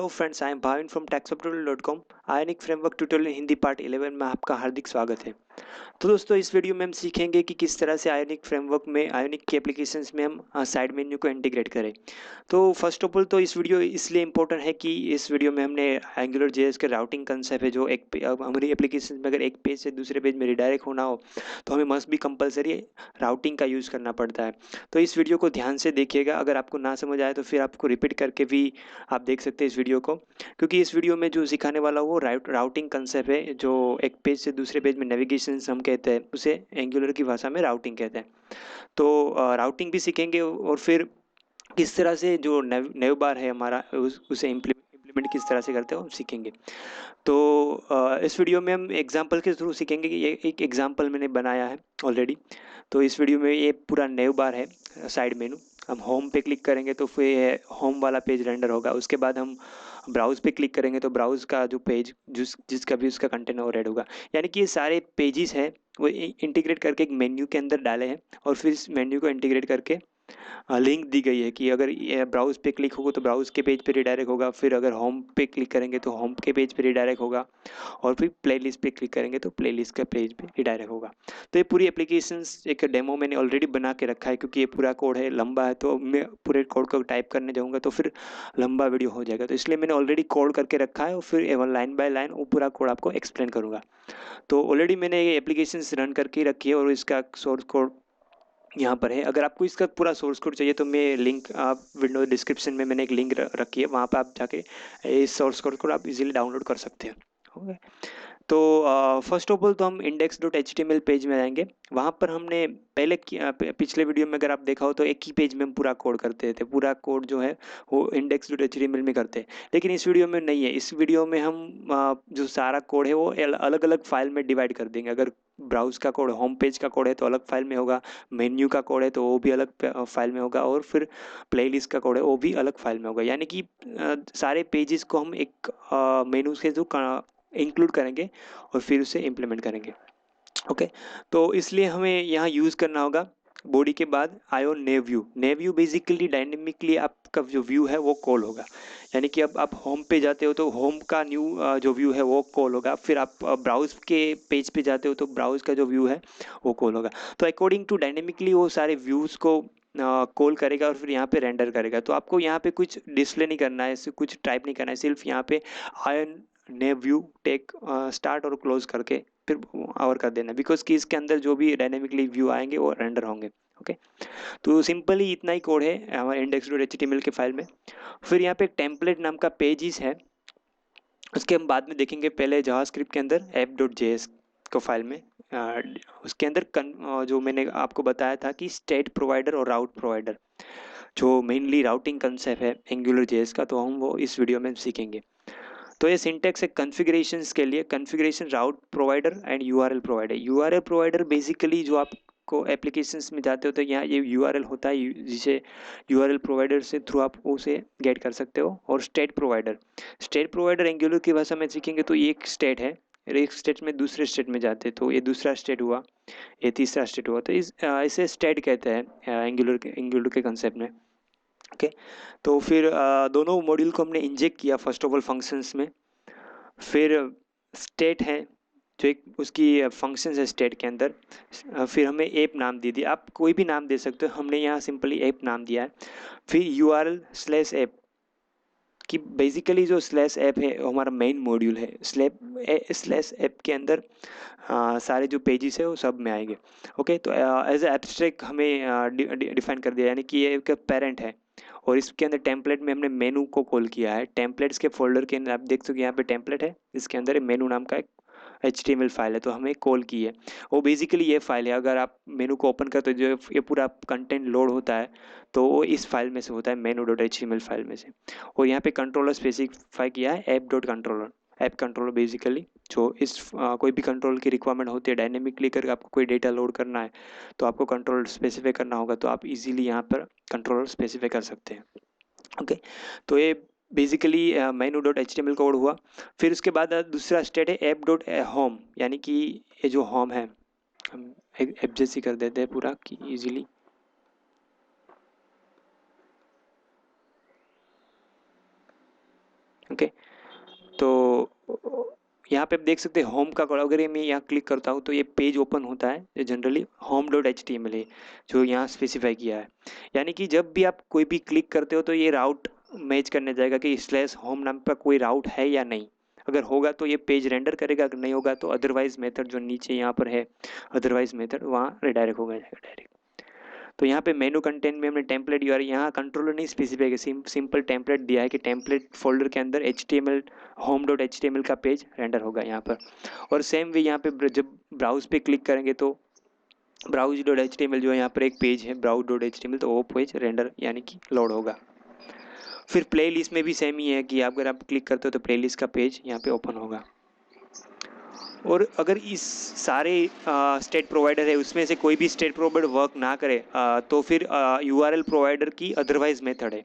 Hello friends, I am Bhavin from taxoptutorial.com। Ionic framework tutorial Hindi part 11 में आपका हार्दिक स्वागत है। तो दोस्तों, इस वीडियो में हम सीखेंगे कि किस तरह से आयनिक फ्रेमवर्क में आयनिक की एप्लीकेशंस में हम साइड मेन्यू को इंटीग्रेट करें। तो फर्स्ट ऑफ ऑल तो इस वीडियो इसलिए इम्पोर्टेंट है कि इस वीडियो में हमने एंगुलर जेएस का राउटिंग कंसेप्ट है, जो अब हमारी एप्लीकेशन में अगर एक पेज से दूसरे पेज में रिडायरेक्ट होना हो तो हमें मस्ट भी कंपलसरी राउटिंग का यूज़ करना पड़ता है। तो इस वीडियो को ध्यान से देखिएगा। अगर आपको ना समझ आए तो फिर आपको रिपीट करके भी आप देख सकते हैं इस वीडियो को, क्योंकि इस वीडियो में जो सिखाने वाला वो राउटिंग कंसेप्ट है, जो एक पेज से दूसरे पेज में नेविगेशन हम कहते हैं, उसे एंगुलर की भाषा में राउटिंग कहते हैं। तो राउटिंग भी सीखेंगे और फिर किस तरह से जो नेव बार है हमारा उसे इम्प्लीमेंट किस तरह से करते हैं वो सीखेंगे। तो इस वीडियो में हम एग्जांपल के थ्रू सीखेंगे कि ये एक एग्जांपल मैंने बनाया है ऑलरेडी। तो इस वीडियो में ये पूरा नेव बार है, साइड मेनू। हम होम पे क्लिक करेंगे तो फिर होम वाला पेज रेंडर होगा। उसके बाद हम ब्राउज पे क्लिक करेंगे तो ब्राउज का जो पेज जिसका भी उसका कंटेंट है वो रेड होगा। यानी कि ये सारे पेजेस हैं वो इंटीग्रेट करके एक मेन्यू के अंदर डाले हैं और फिर इस मेन्यू को इंटीग्रेट करके लिंक दी गई है कि अगर ये ब्राउज पे क्लिक होगा तो ब्राउज के पेज पे रिडायरेक्ट होगा, फिर अगर होम पे क्लिक करेंगे तो होम के पेज पे रिडायरेक्ट होगा, और फिर प्लेलिस्ट पे क्लिक करेंगे तो प्लेलिस्ट का पेज पे रिडायरेक्ट होगा। तो ये पूरी एप्लीकेशंस एक डेमो मैंने ऑलरेडी बना के रखा है, क्योंकि ये पूरा कोड है, लंबा है, तो मैं पूरे कोड को टाइप करने जाऊँगा तो फिर लंबा वीडियो हो जाएगा। तो इसलिए मैंने ऑलरेडी कोड करके रखा है और फिर लाइन बाय लाइन वो पूरा कोड आपको एक्सप्लेन करूँगा। तो ऑलरेडी मैंने ये एप्लीकेशंस रन करके रखी है और इसका सोर्स कोड यहाँ पर है। अगर आपको इसका पूरा सोर्स कोड चाहिए तो मैं लिंक आप विंडो डिस्क्रिप्शन में मैंने एक लिंक रखी है, वहाँ पे आप जाके इस सोर्स कोड को आप इजीली डाउनलोड कर सकते हैं। ओके। तो फर्स्ट ऑफ ऑल तो हम index.html पेज में आएंगे। वहाँ पर हमने पहले पिछले वीडियो में अगर आप देखा हो तो एक ही पेज में हम पूरा कोड करते थे। पूरा कोड जो है वो index.html में करते हैं, लेकिन इस वीडियो में नहीं है। इस वीडियो में हम जो सारा कोड है वो अलग अलग फाइल में डिवाइड कर देंगे। अगर ब्राउज का कोड, होम पेज का कोड है तो अलग फाइल में होगा, मेन्यू का कोड है तो वो भी अलग फाइल में होगा, और फिर प्लेलिस्ट का कोड है वो भी अलग फाइल में होगा। यानी कि सारे पेजेस को हम एक मेनू के थ्रू इंक्लूड करेंगे और फिर उसे इम्प्लीमेंट करेंगे। ओके। तो इसलिए हमें यहाँ यूज़ करना होगा बॉडी के बाद आयो नेव व्यू। नेव व्यू बेसिकली डायनेमिकली आपका जो व्यू है वो कॉल होगा। यानी कि अब आप होम पे जाते हो तो होम का न्यू जो व्यू है वो कॉल होगा, फिर आप ब्राउज के पेज पे जाते हो तो ब्राउज का जो व्यू है वो कॉल होगा। तो अकॉर्डिंग टू डायनेमिकली वो सारे व्यूज़ को कॉल करेगा और फिर यहाँ पे रेंडर करेगा। तो आपको यहाँ पे कुछ डिस्प्ले नहीं करना है, कुछ टाइप नहीं करना है, सिर्फ यहाँ पे आयन ने व्यू टेक स्टार्ट और क्लोज करके फिर और कर देना, बिकॉज कि इसके अंदर जो भी डायनेमिकली व्यू आएंगे वो रेंडर होंगे। ओके। तो सिंपली इतना ही कोड है हमारे index.html के फाइल में। फिर यहाँ पे एक टेम्पलेट नाम का पेजेस है, उसके हम बाद में देखेंगे। पहले जावास्क्रिप्ट के अंदर app.js को फाइल में उसके अंदर जो मैंने आपको बताया था कि स्टेट प्रोवाइडर और राउट प्रोवाइडर, जो मेनली राउटिंग कंसेप्ट है एंगुलर जेएस का, तो हम वो इस वीडियो में सीखेंगे। तो ये सिंटेक्स है कॉन्फ़िगरेशंस के लिए, configuration route provider and URL provider. URL provider basically जो आपको एप्लीकेशंस में जाते हो तो यहाँ ये यूआरएल होता है, जिसे यूआरएल प्रोवाइडर से थ्रू आप उसे गेट कर सकते हो। और स्टेट प्रोवाइडर एंगुलर की भाषा में सीखेंगे तो ये एक स्टेट है, एक स्टेट में दूसरे स्टेट में जाते तो ये दूसरा स्टेट हुआ, ये तीसरा स्टेट हुआ। तो इसे स्टेट कहते हैं एंगुलर के कंसेप्ट में। ओके। तो फिर दोनों मॉड्यूल को हमने इंजेक्ट किया फर्स्ट ऑफ ऑल फंक्शंस में। फिर स्टेट है जो एक उसकी फंक्शंस है स्टेट के अंदर। फिर हमें ऐप नाम दे दिया, आप कोई भी नाम दे सकते हो, हमने यहाँ सिंपली ऐप नाम दिया है। फिर यूआरएल स्लैश ऐप कि बेसिकली जो स्लैश ऐप है वो हमारा मेन मॉड्यूल है। स्लैश ऐप के अंदर सारे जो पेजेस है वो सब में आएंगे। ओके। तो एज ए एब्स्ट्रैक्ट हमें डिफाइन कर दिया, यानी कि ये एक पेरेंट है और इसके अंदर टेम्पलेट में हमने मेनू को कॉल किया है। टेम्पलेट्स के फोल्डर के अंदर आप देख सकते हो यहाँ पे टेम्पलेट है, इसके अंदर मेनू नाम का एक HTML फाइल है, तो हमें कॉल की है। वो बेसिकली ये फाइल है, अगर आप मेनू को ओपन करते हो जो ये पूरा कंटेंट लोड होता है तो वो इस फाइल में से होता है, menu.html फाइल में से। और यहाँ पे कंट्रोलर स्पेसिफाई किया है app.controller। ऐप कंट्रोलर बेसिकली जो कोई भी कंट्रोल की रिक्वायरमेंट होती है डायनेमिकली करके आपको कोई डेटा लोड करना है तो आपको कंट्रोलर स्पेसिफाई करना होगा, तो आप इजीली यहाँ पर कंट्रोलर स्पेसिफाई कर सकते हैं। ओके। तो ये बेसिकली menu.html कोड हुआ। फिर उसके बाद दूसरा स्टेट है app.home, यानी कि ये जो होम है हम एप जैसी कर देते हैं पूरा कि इजीली। ओके, तो यहाँ पे आप देख सकते हैं होम का कोड, अगर ये मैं यहाँ क्लिक करता हूँ तो ये पेज ओपन होता है जनरली home.html है जो यहाँ स्पेसिफाई किया है। यानी कि जब भी आप कोई भी क्लिक करते हो तो ये राउट मैच करने जाएगा कि स्लैश होम नाम का कोई राउट है या नहीं। अगर होगा तो ये पेज रेंडर करेगा, अगर नहीं होगा तो अदरवाइज मेथड जो नीचे यहाँ पर है अदरवाइज मेथड वहाँ रिडायरेक्ट होगा जाएगा डायरेक्ट। तो यहाँ पे मेनू कंटेंट में हमने टेम्पलेट यूआरएल, यहाँ कंट्रोलर नहीं स्पेसिफाई है, सिंपल टेम्पलेट दिया है कि टेम्पलेट फोल्डर के अंदर HTML home.html का पेज रेंडर होगा यहाँ पर। और सेम वे यहाँ पे जब ब्राउज पे क्लिक करेंगे तो browse.html जो है यहाँ पर एक पेज है browse.html, तो वो पेज रेंडर यानी कि लोड होगा। फिर प्ले लिस्ट में भी सेम ही है कि अगर आप क्लिक करते हो तो प्ले लिस्ट का पेज यहाँ पे ओपन होगा। और अगर इस सारे स्टेट प्रोवाइडर है उसमें से कोई भी स्टेट प्रोवाइडर वर्क ना करे तो फिर यूआरएल प्रोवाइडर की अदरवाइज मेथड है।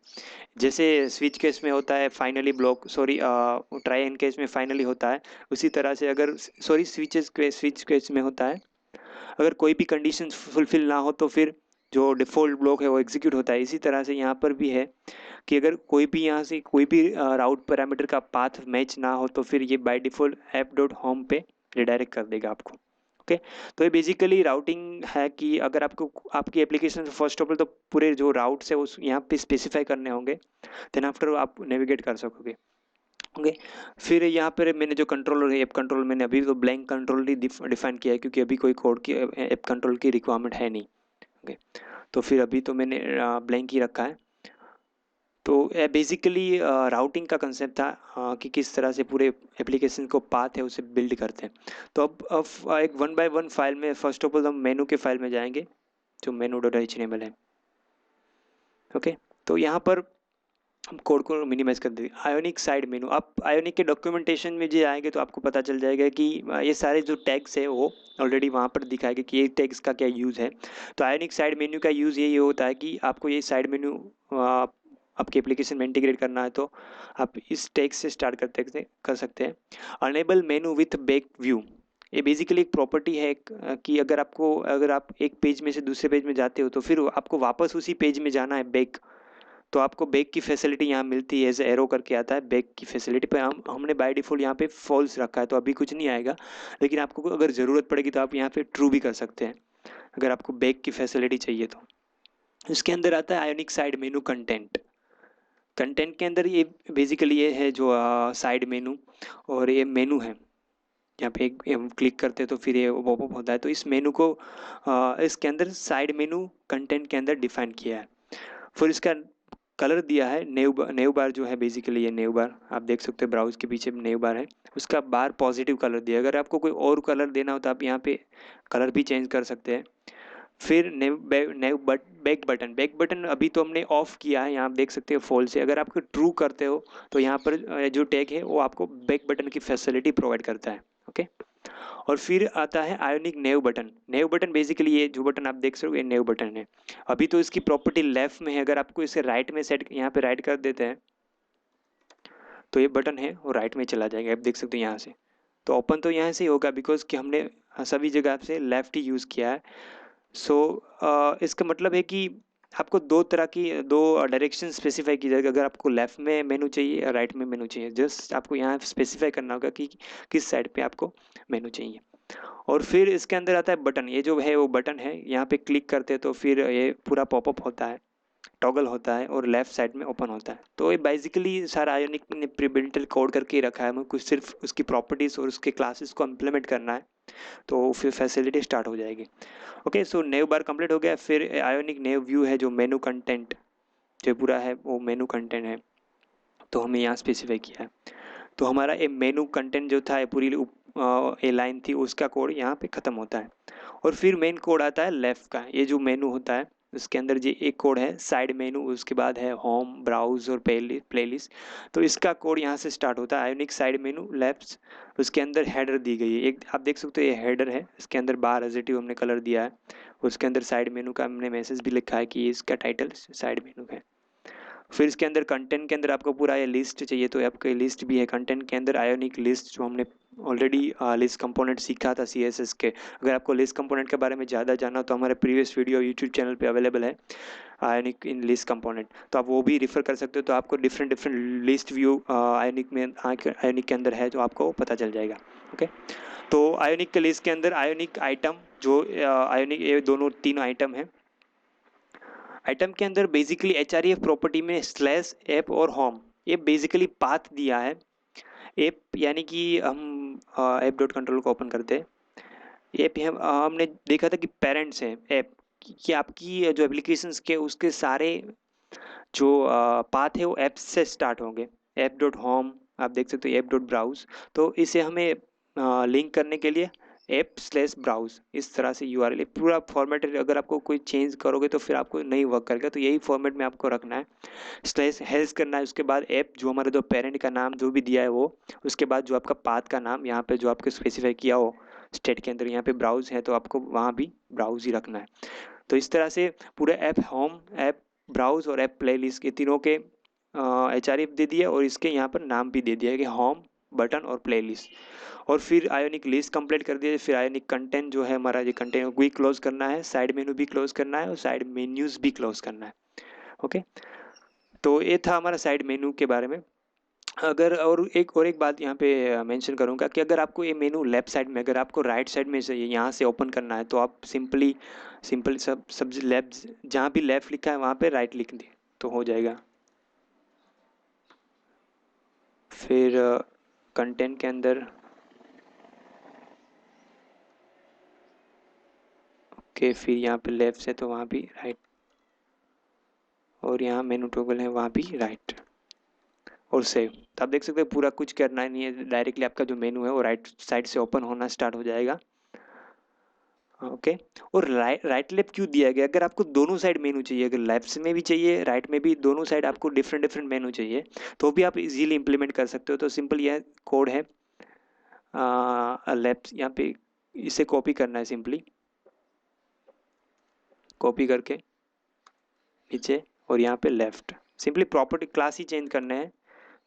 जैसे स्विच केस में होता है finally block, sorry try and case में फाइनली होता है, उसी तरह से अगर सॉरी स्विच केस में होता है, अगर कोई भी कंडीशन फुलफिल ना हो तो फिर जो डिफ़ॉल्ट ब्लॉक है वो एग्जीक्यूट होता है। इसी तरह से यहाँ पर भी है कि अगर कोई भी यहाँ से कोई भी राउट पैरामीटर का पाथ मैच ना हो तो फिर ये बाय डिफ़ॉल्ट app.home पे रिडायरेक्ट कर देगा आपको। ओके, तो ये बेसिकली राउटिंग है कि अगर आपको आपकी एप्लीकेशन फर्स्ट ऑफ ऑल तो पूरे जो राउट्स है उस यहाँ पे स्पेसिफाई करने होंगे, देन आफ्टर आप नेविगेट कर सकोगे। ओके, फिर यहाँ पर मैंने जो कंट्रोलर है ऐप कंट्रोल, मैंने अभी तो ब्लैंक कंट्रोल ही डिफाइन किया है क्योंकि अभी कोई कोड की ऐप कंट्रोल की रिक्वायरमेंट है नहीं। ओके, तो फिर अभी तो मैंने ब्लैंक ही रखा है। तो बेसिकली राउटिंग का कंसेप्ट था कि किस तरह से पूरे एप्लीकेशन को पाथ है उसे बिल्ड करते हैं। तो अब एक वन बाय वन फाइल में फर्स्ट ऑफ ऑल हम मेनू के फाइल में जाएंगे जो menu.html है। ओके, तो यहाँ पर हम कोड को मिनिमाइज कर देंगे। आयोनिक साइड मेनू, आप आयोनिक के डॉक्यूमेंटेशन में जो आएंगे तो आपको पता चल जाएगा कि ये सारे जो टैग्स है वो ऑलरेडी वहाँ पर दिखाएगा कि ये टैग्स का क्या यूज़ है। तो आयोनिक साइड मेन्यू का यूज़ यही होता है कि आपको ये साइड मेन्यू आपके एप्लीकेशन में इंटीग्रेट करना है तो आप इस टैग से स्टार्ट कर सकते हैं। Enable menu with back view, ये बेसिकली एक प्रॉपर्टी है कि अगर आप एक पेज में से दूसरे पेज में जाते हो तो फिर आपको वापस उसी पेज में जाना है बैक, तो आपको बैक की फैसिलिटी यहाँ मिलती है, एज एरो करके आता है बैक की फैसिलिटी पर। हमने बाय डिफ़ॉल्ट यहाँ पे फॉल्स रखा है तो अभी कुछ नहीं आएगा, लेकिन आपको अगर ज़रूरत पड़ेगी तो आप यहाँ पे ट्रू भी कर सकते हैं अगर आपको बैक की फैसिलिटी चाहिए तो। इसके अंदर आता है आयोनिक साइड मेनू कंटेंट। कंटेंट के अंदर ये बेसिकली ये है जो साइड मेनू और ये मेनू है, यहाँ पे एक हम क्लिक करते हैं तो फिर ये पॉपअप होता है। तो इस मेनू को इसके अंदर साइड मेनू कंटेंट के अंदर डिफाइन किया है। फिर इसका कलर दिया है नेव बार जो है, बेसिकली ये नेव बार आप देख सकते हो ब्राउज के पीछे नेव बार है, उसका बार पॉजिटिव कलर दिया। अगर आपको कोई और कलर देना हो तो आप यहाँ पे कलर भी चेंज कर सकते हैं। फिर बैक बटन अभी तो हमने ऑफ किया है, यहाँ आप देख सकते हो फॉल से। अगर आपको ट्रू करते हो तो यहाँ पर जो टैग है वो आपको बैक बटन की फैसिलिटी प्रोवाइड करता है। ओके, और फिर आता है आयोनिक नेव बटन। नेव बटन बेसिकली ये जो बटन आप देख सकते हो ये नेव बटन है। अभी तो इसकी प्रॉपर्टी लेफ्ट में है, अगर आपको इसे राइट में सेट यहाँ पे राइट कर देते हैं तो ये बटन है वो राइट में चला जाएगा, आप देख सकते हो यहाँ से। तो ओपन तो यहाँ से ही होगा बिकॉज कि हमने सभी जगह से लेफ्ट ही यूज़ किया है। सो इसका मतलब है कि आपको दो डायरेक्शन स्पेसिफाई की जाएगी। अगर आपको लेफ्ट में मेनू चाहिए या राइट में मेनू चाहिए, जस्ट आपको यहाँ स्पेसिफाई करना होगा कि किस साइड पे आपको मेनू चाहिए। और फिर इसके अंदर आता है बटन, ये जो है वो बटन है, यहाँ पे क्लिक करते हैं तो फिर ये पूरा पॉपअप होता है, टॉगल होता है और लेफ्ट साइड में ओपन होता है। तो ये बेसिकली सारा आयोनिक ने प्रीबिल्ट कोड करके रखा है, हमें कुछ सिर्फ उसकी प्रॉपर्टीज़ और उसके क्लासेस को इम्प्लीमेंट करना है तो फिर फैसिलिटी स्टार्ट हो जाएगी। ओके, सो नेव बार कंप्लीट हो गया। फिर आयोनिक नेव व्यू है जो मेनू कंटेंट जो पूरा है वो मेनू कंटेंट है, तो हमें यहाँ स्पेसिफाई किया है। तो हमारा ये मेनू कंटेंट जो था ये पूरी ए लाइन थी उसका कोड यहाँ पे ख़त्म होता है। और फिर मेन कोड आता है लेफ़्ट का, ये जो मेनू होता है उसके अंदर ये एक कोड है साइड मेनू, उसके बाद है होम, ब्राउज और प्लेलिस्ट। तो इसका कोड यहाँ से स्टार्ट होता है आयोनिक साइड मेनू लेफ्ट, उसके अंदर हेडर दी गई है एक, आप देख सकते हो ये हेडर है, इसके अंदर बार एजेटिव हमने कलर दिया है, उसके अंदर साइड मेनू का हमने मैसेज भी लिखा है कि इसका टाइटल साइड मेनू है। फिर इसके अंदर कंटेंट के अंदर आपको पूरा ये लिस्ट चाहिए तो आपको लिस्ट भी है कंटेंट के अंदर, आयोनिक लिस्ट जो हमने ऑलरेडी लिस्ट कंपोनेंट सीखा था CSS के। अगर आपको लिस्ट कंपोनेंट के बारे में ज़्यादा जानना तो हमारे प्रीवियस वीडियो यूट्यूब चैनल पे अवेलेबल है, आयोनिक इन लिस्ट कंपोनेंट, तो आप वो भी रिफ़र कर सकते हो। तो आपको different different list view ionic में आयोनिक के अंदर है जो आपको पता चल जाएगा। ओके, तो आयोनिक के लिस्ट के अंदर आयोनिक आइटम जो आयोनिक, ये दोनों तीन आइटम है। आइटम के अंदर बेसिकली एचआरईएफ प्रॉपर्टी में स्लैश ऐप और होम, ये बेसिकली पाथ दिया है। ऐप यानी कि हम ऐप डॉट कंट्रोल को ओपन करते हैं। ऐप हमने देखा था कि पेरेंट्स हैं ऐप कि आपकी जो एप्लीकेशंस के उसके सारे जो पाथ है वो ऐप से स्टार्ट होंगे। ऐप डॉट होम आप देख सकते हो, ऐप डॉट ब्राउज, तो इसे हमें लिंक करने के लिए ऐप स्लैश ब्राउज, इस तरह से यूआरएल पूरा फॉर्मेट। अगर आपको कोई चेंज करोगे तो फिर आपको नहीं वर्क करेगा, तो यही फॉर्मेट में आपको रखना है। स्लैश हेल्स करना है, उसके बाद ऐप जो हमारे जो पेरेंट का नाम जो भी दिया है वो, उसके बाद जो आपका पाथ का नाम यहाँ पे जो आपको स्पेसिफाई किया हो स्टेट के अंदर, यहाँ पे ब्राउज है तो आपको वहाँ भी ब्राउज ही रखना है। तो इस तरह से पूरे ऐप होम, ऐप ब्राउज और ऐप प्लेलिस्ट के तीनों के एचआरएफ दे दिया, और इसके यहाँ पर नाम भी दे दिया है कि होम, बटन और प्लेलिस्ट। और फिर आयोनिक लिस्ट कंप्लीट कर दिया। फिर आयोनिक कंटेंट जो है हमारा, ये कंटेंट भी क्लोज करना है, साइड मेनू भी क्लोज करना है और साइड मेन्यूज भी क्लोज करना है। ओके, तो ये था हमारा साइड मेनू के बारे में। अगर और एक बात यहाँ पे मेंशन करूँगा कि अगर आपको ये मेनू लेफ्ट साइड में, अगर आपको राइट साइड में चाहिए यहाँ से ओपन करना है, तो आप सिंपल सब लेफ्ट, जहाँ भी लेफ्ट लिखा है वहाँ पे राइट लिख दे तो हो जाएगा। फिर कंटेंट के अंदर ओके, फिर यहाँ पे लेफ्ट से तो वहाँ भी राइट, और यहाँ मेनू टॉगल है वहाँ भी राइट, और सेव। तो आप देख सकते हैं पूरा कुछ करना नहीं है, डायरेक्टली आपका जो मेनू है वो राइट साइड से ओपन होना स्टार्ट हो जाएगा। ओके, और राइट लेफ्ट क्यों दिया गया? अगर आपको दोनों साइड मेनू चाहिए, अगर लेफ्ट में भी चाहिए राइट में भी, दोनों साइड आपको डिफरेंट डिफरेंट मेनू चाहिए, तो भी आप इजीली इंप्लीमेंट कर सकते हो। तो सिंपल यह कोड है, लेफ्ट यहाँ पे इसे कॉपी करना है, सिंपली कॉपी करके नीचे, और यहाँ पे लेफ्ट, सिंपली प्रॉपर्टी क्लास ही चेंज करने हैं।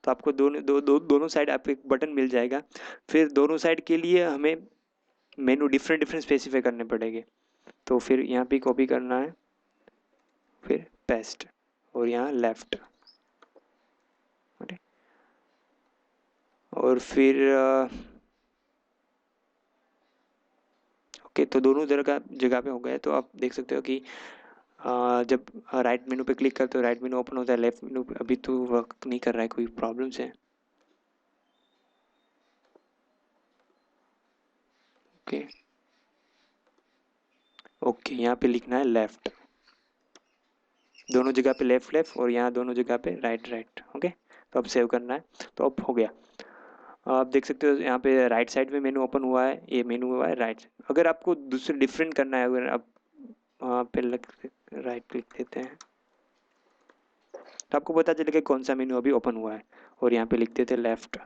तो आपको दोनों साइड आपको एक बटन मिल जाएगा। फिर दोनों साइड के लिए हमें मेनू डिफरेंट डिफरेंट स्पेसिफाई करने पड़ेंगे। तो फिर यहाँ पे कॉपी करना है, फिर पेस्ट, और यहाँ लेफ्ट। और फिर ओके, तो दोनों जगह पे हो गया। तो आप देख सकते हो कि जब राइट मेनू पे क्लिक करते हो राइट मेनू ओपन होता है, लेफ्ट मेनू अभी तो वर्क नहीं कर रहा है, कोई प्रॉब्लम्स है? ओके ओके, यहाँ पे लिखना है लेफ्ट, दोनों जगह पे लेफ्ट लेफ्ट, और यहाँ दोनों जगह पे राइट राइट। ओके, तो अब सेव करना है, तो अब हो गया। आप देख सकते हो यहाँ पे राइट साइड में मेनू ओपन हुआ है, ये मेनू हुआ है राइट। अगर आपको दूसरे डिफरेंट करना है, अगर आप वहाँ पे राइट क्लिक देते हैं तो आपको पता चलेगा कौन सा मेनू अभी ओपन हुआ है, और यहाँ पे लिख देते left.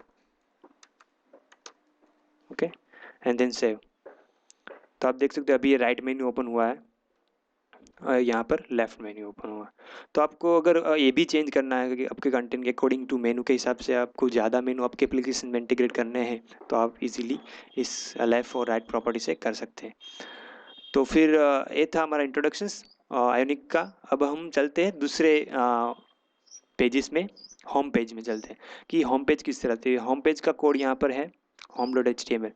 Okay, and then save. तो आप देख सकते हो अभी ये राइट मेन्यू ओपन हुआ है, यहाँ पर लेफ्ट मेन्यू ओपन हुआ। तो आपको अगर ये भी चेंज करना है कि आपके कंटेंट के अकॉर्डिंग टू मेनू के हिसाब से आपको ज़्यादा मेनू आपके एप्लीकेशन में इंटीग्रेट करने हैं, तो आप इजीली इस लेफ्ट और राइट प्रॉपर्टी से कर सकते हैं। तो फिर ये था हमारा इंट्रोडक्शंस आयोनिक का। अब हम चलते हैं दूसरे पेजेस में, होम पेज में चलते हैं कि होम पेज किस तरह से। होम पेज का कोड यहाँ पर है home.html।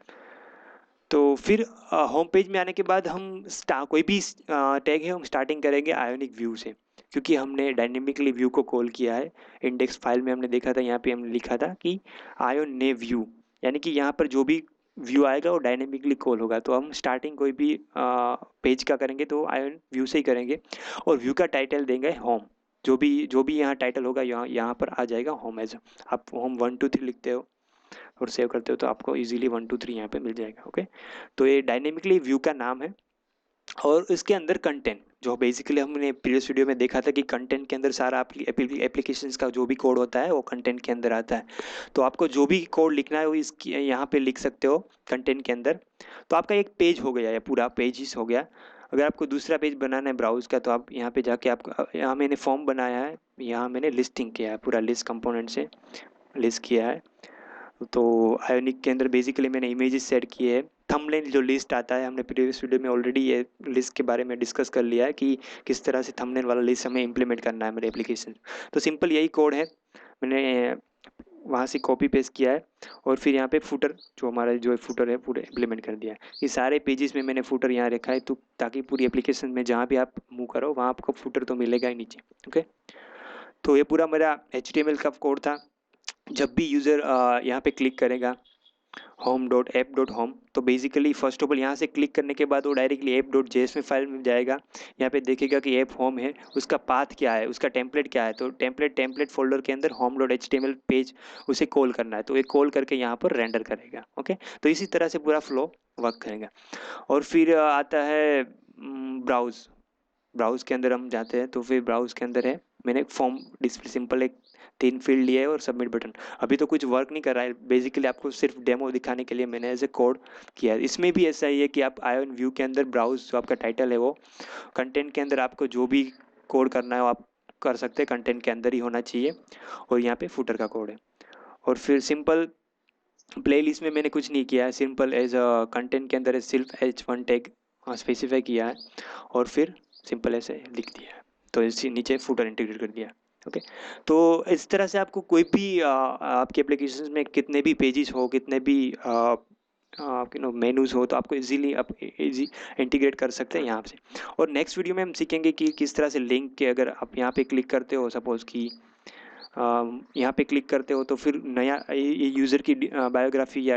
तो फिर होम पेज में आने के बाद हम कोई भी टैग है हम स्टार्टिंग करेंगे आयोनिक व्यू से, क्योंकि हमने डायनेमिकली व्यू को कॉल किया है। इंडेक्स फाइल में हमने देखा था, यहाँ पे हमने लिखा था कि आयोन ने व्यू, यानी कि यहाँ पर जो भी व्यू आएगा वो डायनेमिकली कॉल होगा। तो हम स्टार्टिंग कोई भी पेज का करेंगे तो आयोन व्यू से ही करेंगे, और व्यू का टाइटल देंगे होम। जो भी यहाँ टाइटल होगा यहाँ यहाँ पर आ जाएगा होम एज। आप होम 1 2 3 लिखते हो और सेव करते हो तो आपको इजीली 1 2 3 यहाँ पे मिल जाएगा। ओके, तो ये डायनेमिकली व्यू का नाम है। और इसके अंदर कंटेंट, जो बेसिकली हमने प्रीवियस वीडियो में देखा था कि कंटेंट के अंदर सारा एप्लीकेशंस का जो भी कोड होता है वो कंटेंट के अंदर आता है। तो आपको जो भी कोड लिखना है वो इसकी यहाँ पे लिख सकते हो कंटेंट के अंदर। तो आपका एक पेज हो गया, या पूरा पेज ही हो गया। अगर आपको दूसरा पेज बनाना है ब्राउज का, तो आप यहाँ पे जाके आपको, यहाँ मैंने फॉर्म बनाया है, यहाँ मैंने लिस्टिंग किया है, पूरा लिस्ट कंपोनेंट से लिस्ट किया है। तो आयोनिक के अंदर बेसिकली मैंने इमेजेस सेट किए हैं, थंबनेल जो लिस्ट आता है, हमने प्रीवियस वीडियो में ऑलरेडी ये लिस्ट के बारे में डिस्कस कर लिया है कि किस तरह से थंबनेल वाला लिस्ट हमें इम्प्लीमेंट करना है मेरे एप्लीकेशन। तो सिंपल यही कोड है, मैंने वहाँ से कॉपी पेस्ट किया है और फिर यहाँ पे फुटर जो हमारा जो फुटर है पूरे इम्प्लीमेंट कर दिया है। ये सारे पेजेस में मैंने फुटर यहाँ रखा है, तो ताकि पूरी एप्लीकेशन में जहाँ भी आप मूव करो वहाँ आपको फुटर तो मिलेगा ही नीचे। ओके, तो ये पूरा मेरा HTML का कोड था। जब भी यूज़र यहाँ पे क्लिक करेगा home.app.home, तो बेसिकली फर्स्ट ऑफ ऑल यहाँ से क्लिक करने के बाद वो डायरेक्टली app.js में फाइल में जाएगा। यहाँ पे देखेगा कि ऐप होम है, उसका पाथ क्या है, उसका टेम्पलेट क्या है, तो टेम्पलेट फोल्डर के अंदर home.html पेज उसे कॉल करना है, तो ये कॉल करके यहाँ पर रेंडर करेगा। ओके, तो इसी तरह से पूरा फ्लो वर्क करेगा। और फिर आता है ब्राउज़। ब्राउज़ के अंदर हम जाते हैं, तो फिर ब्राउज़ के अंदर है, मैंने फॉर्म डिस्प्ले सिंपल एक 3 फील्ड लिए है और सबमिट बटन। अभी तो कुछ वर्क नहीं कर रहा है, बेसिकली आपको सिर्फ डेमो दिखाने के लिए मैंने ऐसे कोड किया है। इसमें भी ऐसा ही है कि आप आयोन व्यू के अंदर ब्राउज़ जो आपका टाइटल है वो कंटेंट के अंदर आपको जो भी कोड करना है वो आप कर सकते हैं, कंटेंट के अंदर ही होना चाहिए। और यहाँ पे फुटर का कोड है। और फिर सिंपल प्लेलिस्ट में मैंने कुछ नहीं किया है, सिंपल एज कंटेंट के अंदर सिर्फ H1 टैग स्पेसिफाई किया है और फिर सिंपल ऐसे लिख दिया है, तो इसी नीचे फुटर इंटीग्रेट कर दिया। ओके, तो इस तरह से आपको कोई भी आपके एप्लीकेशन में कितने भी पेजेस हो, कितने भी मेनूज हो, तो आपको इजीली आप इजी इंटीग्रेट कर सकते हैं यहाँ से। और नेक्स्ट वीडियो में हम सीखेंगे कि किस तरह से लिंक के अगर आप यहाँ पे क्लिक करते हो, सपोज कि यहाँ पे क्लिक करते हो, तो फिर नया ये यूज़र की बायोग्राफी या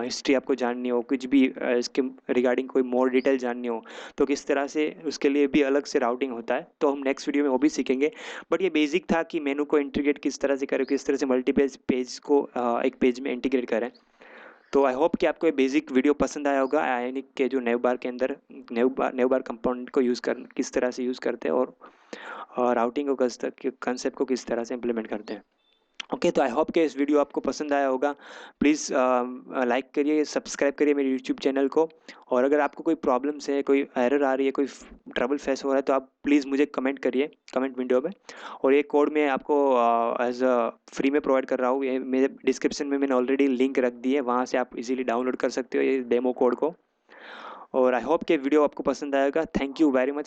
हिस्ट्री आपको जाननी हो, कुछ भी इसके रिगार्डिंग कोई मोर डिटेल जाननी हो, तो किस तरह से उसके लिए भी अलग से राउटिंग होता है, तो हम नेक्स्ट वीडियो में वो भी सीखेंगे। बट ये बेसिक था कि मेनू को इंटीग्रेट किस तरह से करें, किस तरह से मल्टीपल पेज को एक पेज में इंटीग्रेट करें। तो आई होप कि आपको ये बेसिक वीडियो पसंद आया होगा, आयनिक के जो नेवबार के अंदर नेवबार कंपोनेंट को यूज़ कर किस तरह से यूज़ करते हैं और राउटिंग को कंसेप्ट को किस तरह से इम्प्लीमेंट करते हैं। ओके, तो आई होप कि इस वीडियो आपको पसंद आया होगा। प्लीज़ लाइक करिए, सब्सक्राइब करिए मेरे यूट्यूब चैनल को। और अगर आपको कोई प्रॉब्लम्स है, कोई एरर आ रही है, कोई ट्रबल फेस हो रहा है, तो आप प्लीज़ मुझे कमेंट करिए कमेंट विंडो में। और ये कोड मैं आपको एज अ फ्री में प्रोवाइड कर रहा हूँ, ये मेरे डिस्क्रिप्शन में मैंने ऑलरेडी लिंक रख दी है, वहाँ से आप इजीली डाउनलोड कर सकते हो ये डेमो कोड को। और आई होप कि वीडियो आपको पसंद आएगा। Thank you very much.